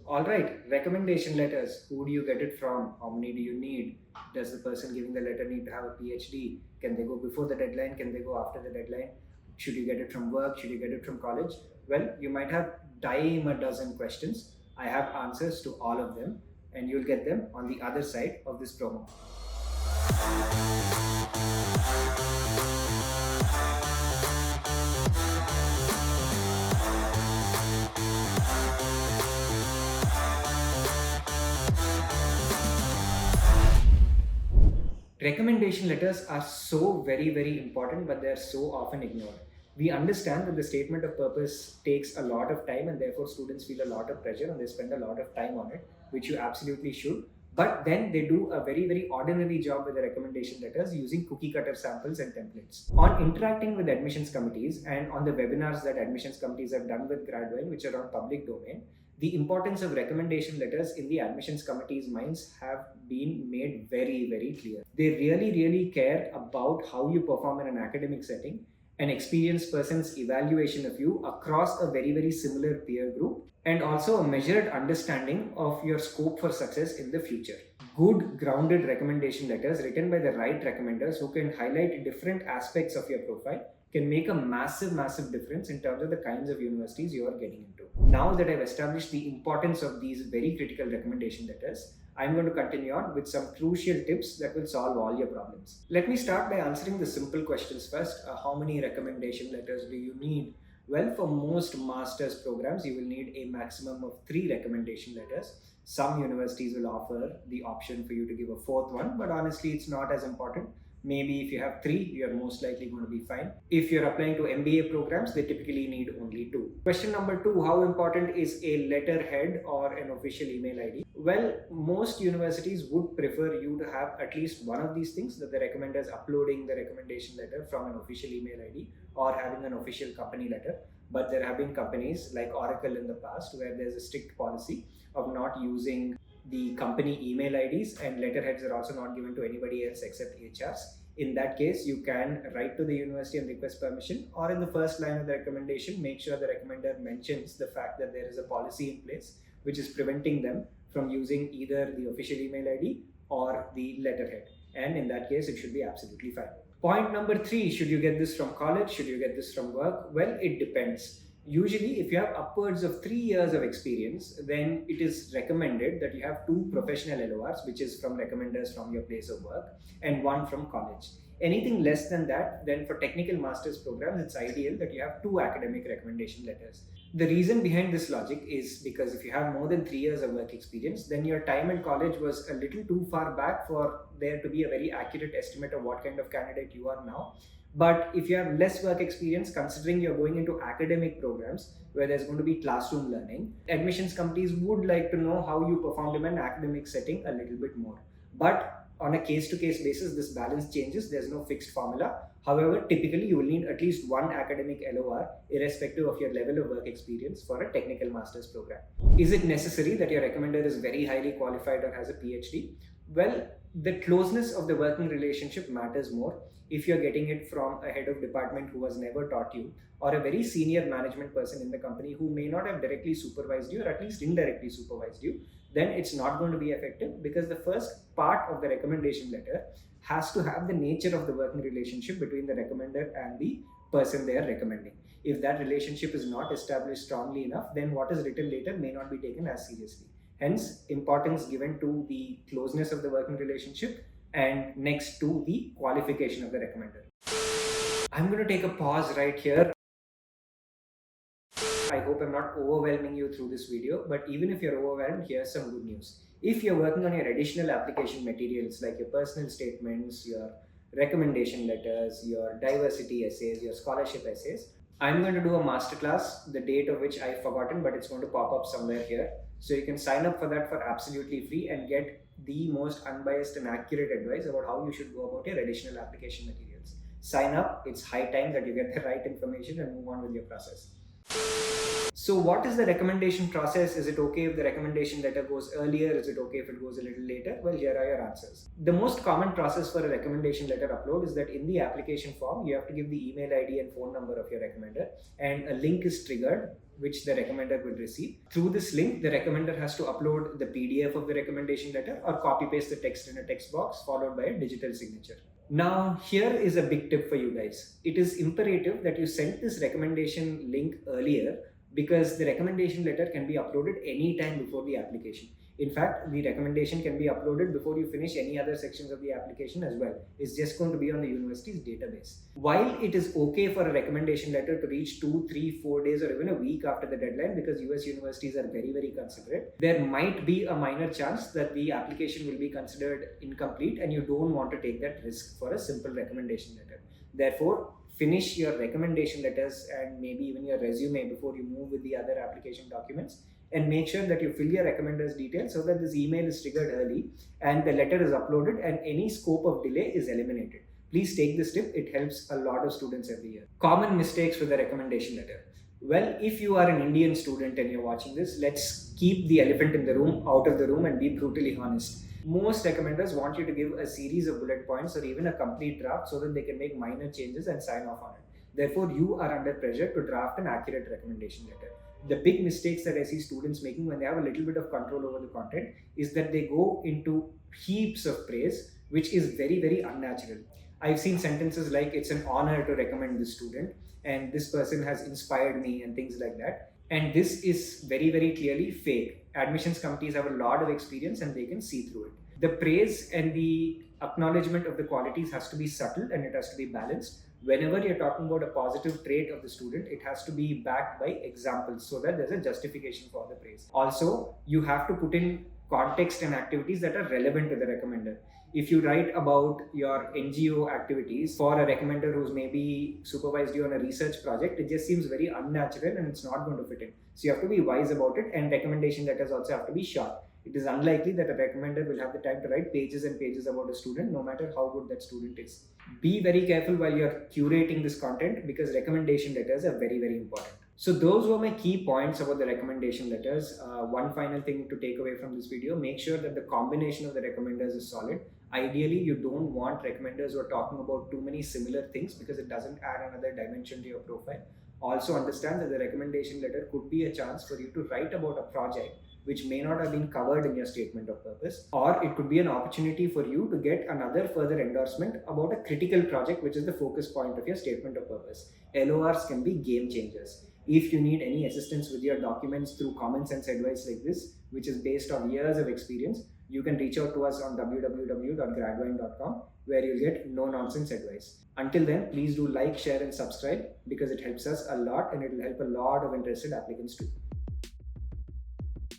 Alright, recommendation letters. Who do you get it from? How many do you need? Does the person giving the letter need to have a PhD? Can they go before the deadline? Can they go after the deadline? Should you get it from work? Should you get it from college? Well, you might have dime a dozen questions. I have answers to all of them, and you'll get them on the other side of this promo. Recommendation letters are so very important, but they are so often ignored. We understand that the statement of purpose takes a lot of time, and therefore students feel a lot of pressure and they spend a lot of time on it, which you absolutely should. But then they do a very ordinary job with the recommendation letters using cookie cutter samples and templates. On interacting with admissions committees and on the webinars that admissions committees have done with Gradwell, which are on public domain, the importance of recommendation letters in the admissions committee's minds have been made very clear. They really care about how you perform in an academic setting, an experienced person's evaluation of you across a very similar peer group, and also a measured understanding of your scope for success in the future. Good grounded recommendation letters written by the right recommenders who can highlight different aspects of your profile can make a massive difference in terms of the kinds of universities you are getting into. Now that I've established the importance of these very critical recommendation letters, I'm going to continue on with some crucial tips that will solve all your problems. Let me start by answering the simple questions first. How many recommendation letters do you need? Well, for most master's programs, you will need a maximum of 3 recommendation letters. Some universities will offer the option for you to give a 4th one, but honestly, it's not as important. Maybe if you have 3, you're most likely going to be fine. If you're applying to MBA programs, they typically need only 2. Question number 2, how important is a letterhead or an official email ID? Well, most universities would prefer you to have at least one of these things, that the recommender is uploading the recommendation letter from an official email ID or having an official company letter. But there have been companies like Oracle in the past where there's a strict policy of not using the company email IDs, and letterheads are also not given to anybody else except HRs. In that case, you can write to the university and request permission, or in the first line of the recommendation, make sure the recommender mentions the fact that there is a policy in place which is preventing them from using either the official email ID or the letterhead. And in that case, it should be absolutely fine. Point number 3, should you get this from college? Should you get this from work? Well, it depends. Usually, if you have upwards of 3 years of experience, then it is recommended that you have 2 professional LORs, which is from recommenders from your place of work, and 1 from college. Anything less than that, then for technical master's programs, it's ideal that you have 2 academic recommendation letters. The reason behind this logic is because if you have more than 3 years of work experience, then your time in college was a little too far back for there to be a very accurate estimate of what kind of candidate you are now. But if you have less work experience, considering you're going into academic programs where there's going to be classroom learning, admissions companies would like to know how you performed in an academic setting a little bit more. But on a case-to-case basis, this balance changes. There's no fixed formula. However, typically you will need at least 1 academic LOR irrespective of your level of work experience for a technical master's program. Is it necessary that your recommender is very highly qualified or has a PhD? Well, the closeness of the working relationship matters more. If you're getting it from a head of department who has never taught you, or a very senior management person in the company who may not have directly supervised you or at least indirectly supervised you, then it's not going to be effective, because the first part of the recommendation letter has to have the nature of the working relationship between the recommender and the person they are recommending. If that relationship is not established strongly enough, then what is written later may not be taken as seriously. Hence, importance given to the closeness of the working relationship and next to the qualification of the recommender. I'm going to take a pause right here. I hope I'm not overwhelming you through this video, but even if you're overwhelmed, here's some good news. If you're working on your additional application materials like your personal statements, your recommendation letters, your diversity essays, your scholarship essays, I'm going to do a masterclass, the date of which I've forgotten, but it's going to pop up somewhere here. So you can sign up for that for absolutely free and get the most unbiased and accurate advice about how you should go about your additional application materials. Sign up. It's high time that you get the right information and move on with your process. So what is the recommendation process? Is it okay if the recommendation letter goes earlier? Is it okay if it goes a little later? Well, here are your answers. The most common process for a recommendation letter upload is that in the application form, you have to give the email ID and phone number of your recommender, and a link is triggered which the recommender will receive. Through this link, the recommender has to upload the PDF of the recommendation letter or copy paste the text in a text box followed by a digital signature. Now, here is a big tip for you guys. It is imperative that you send this recommendation link earlier because the recommendation letter can be uploaded anytime before the application. In fact, the recommendation can be uploaded before you finish any other sections of the application as well. It's just going to be on the university's database. While it is okay for a recommendation letter to reach 2, 3, 4 days or even a week after the deadline because US universities are very, very considerate, there might be a minor chance that the application will be considered incomplete and you don't want to take that risk for a simple recommendation letter. Therefore, finish your recommendation letters and maybe even your resume before you move with the other application documents, and make sure that you fill your recommender's details so that this email is triggered early and the letter is uploaded and any scope of delay is eliminated. Please take this tip. It helps a lot of students every year. Common mistakes with the recommendation letter. Well, if you are an Indian student and you're watching this, let's keep the elephant in the room out of the room and be brutally honest. Most recommenders want you to give a series of bullet points or even a complete draft so that they can make minor changes and sign off on it. Therefore, you are under pressure to draft an accurate recommendation letter. The big mistakes that I see students making when they have a little bit of control over the content is that they go into heaps of praise, which is very, very unnatural. I've seen sentences like, it's an honor to recommend this student, and this person has inspired me, and things like that. And this is very, very clearly fake. Admissions committees have a lot of experience and they can see through it. The praise and the acknowledgement of the qualities has to be subtle and it has to be balanced. Whenever you're talking about a positive trait of the student, it has to be backed by examples so that there's a justification for the praise. Also, you have to put in context and activities that are relevant to the recommender. If you write about your NGO activities for a recommender who's maybe supervised you on a research project, it just seems very unnatural and it's not going to fit in. So you have to be wise about it, and recommendation letters also have to be short. It is unlikely that a recommender will have the time to write pages and pages about a student, no matter how good that student is. Be very careful while you're curating this content because recommendation letters are very, very important. So those were my key points about the recommendation letters. One final thing to take away from this video, make sure that the combination of the recommenders is solid. Ideally, you don't want recommenders who are talking about too many similar things because it doesn't add another dimension to your profile. Also understand that the recommendation letter could be a chance for you to write about a project which may not have been covered in your statement of purpose, or it could be an opportunity for you to get another further endorsement about a critical project which is the focus point of your statement of purpose. LORs can be game changers. If you need any assistance with your documents through common sense advice like this, which is based on years of experience, you can reach out to us on www.gradvine.com where you'll get no nonsense advice. Until then, please do like, share and subscribe because it helps us a lot and it will help a lot of interested applicants too.